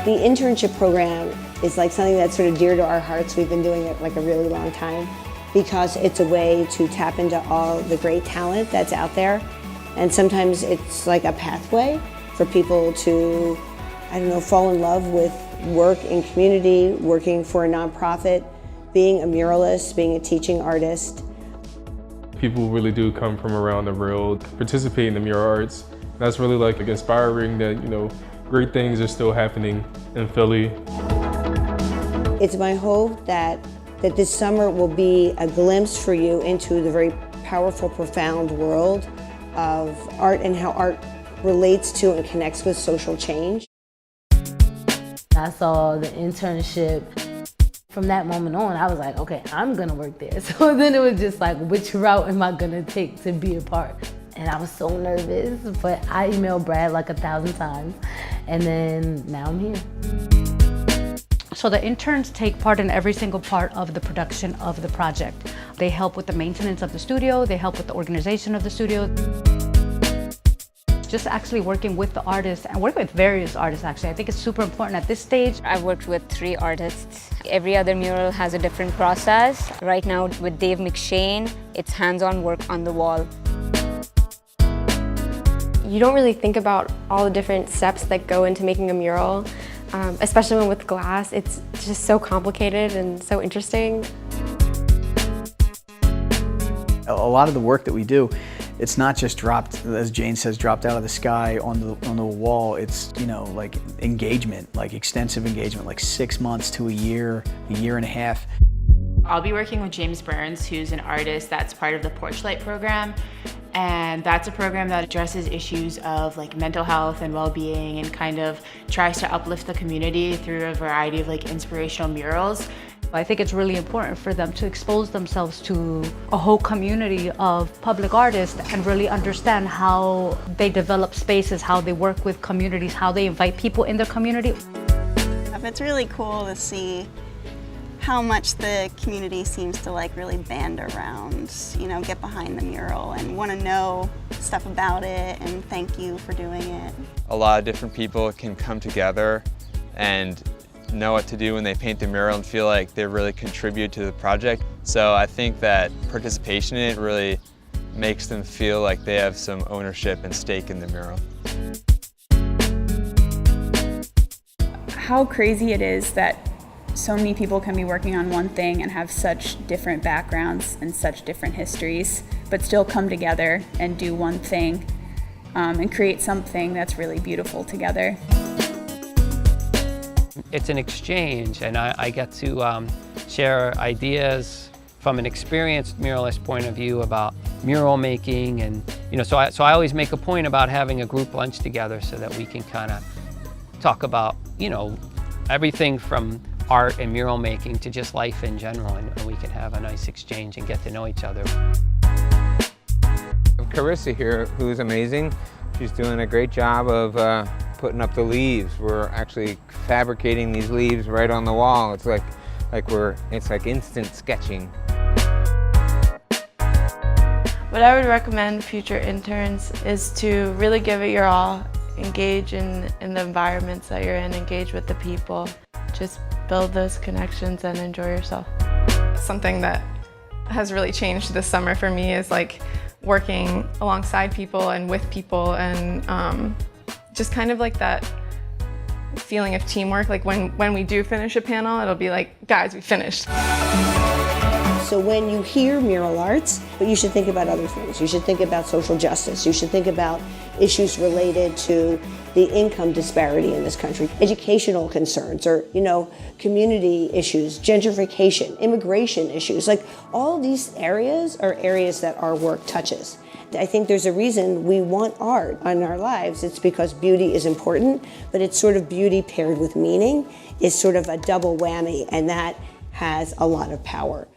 The internship program is like something that's sort of dear to our hearts. We've been doing it like a really long time because it's a way to tap into all the great talent that's out there. And sometimes it's like a pathway for people to, I don't know, fall in love with work in community, working for a nonprofit, being a muralist, being a teaching artist. People really do come from around the world, participate in the mural arts. That's really like inspiring that, great things are still happening in Philly. It's my hope that this summer will be a glimpse for you into the very powerful, profound world of art and how art relates to and connects with social change. I saw the internship. From that moment on, I was like, okay, I'm gonna work there. So then it was just like, which route am I gonna take to be a part? And I was so nervous, but I emailed Brad like 1,000 times. And then now I'm here. So the interns take part in every single part of the production of the project. They help with the maintenance of the studio, they help with the organization of the studio. Just actually working with the artists and working with various artists actually. I think it's super important at this stage. I've worked with 3 artists. Every other mural has a different process. Right now with Dave McShane, it's hands-on work on the wall. You don't really think about all the different steps that go into making a mural, especially when with glass. It's just so complicated and so interesting. A lot of the work that we do, it's not just dropped, as Jane says, dropped out of the sky on the wall. It's, like engagement, like extensive engagement, like 6 months to a year and a half. I'll be working with James Burns, who's an artist that's part of the Porchlight program. And that's a program that addresses issues of like mental health and well-being and kind of tries to uplift the community through a variety of like inspirational murals. I think it's really important for them to expose themselves to a whole community of public artists and really understand how they develop spaces, how they work with communities, how they invite people in their community. It's really cool to see how much the community seems to like really band around, get behind the mural and want to know stuff about it and thank you for doing it. A lot of different people can come together and know what to do when they paint the mural and feel like they really contribute to the project. So I think that participation in it really makes them feel like they have some ownership and stake in the mural. How crazy it is that so many people can be working on one thing and have such different backgrounds and such different histories, but still come together and do one thing and create something that's really beautiful together. It's an exchange, and I get to share ideas from an experienced muralist point of view about mural making, and so I always make a point about having a group lunch together so that we can kind of talk about everything from art and mural making to just life in general, and we can have a nice exchange and get to know each other. Carissa here, who's amazing. She's doing a great job of putting up the leaves. We're actually fabricating these leaves right on the wall. It's like instant sketching. What I would recommend future interns is to really give it your all. Engage in the environments that you're in, engage with the people. Just build those connections and enjoy yourself. Something that has really changed this summer for me is like working alongside people and with people, and just kind of like that feeling of teamwork. Like when we do finish a panel, it'll be like, guys, we finished. So when you hear mural arts, you should think about other things. You should think about social justice. You should think about issues related to the income disparity in this country, educational concerns, or community issues, gentrification, immigration issues. Like all these areas are areas that our work touches. I think there's a reason we want art in our lives. It's because beauty is important, but it's sort of beauty paired with meaning is sort of a double whammy, and that has a lot of power.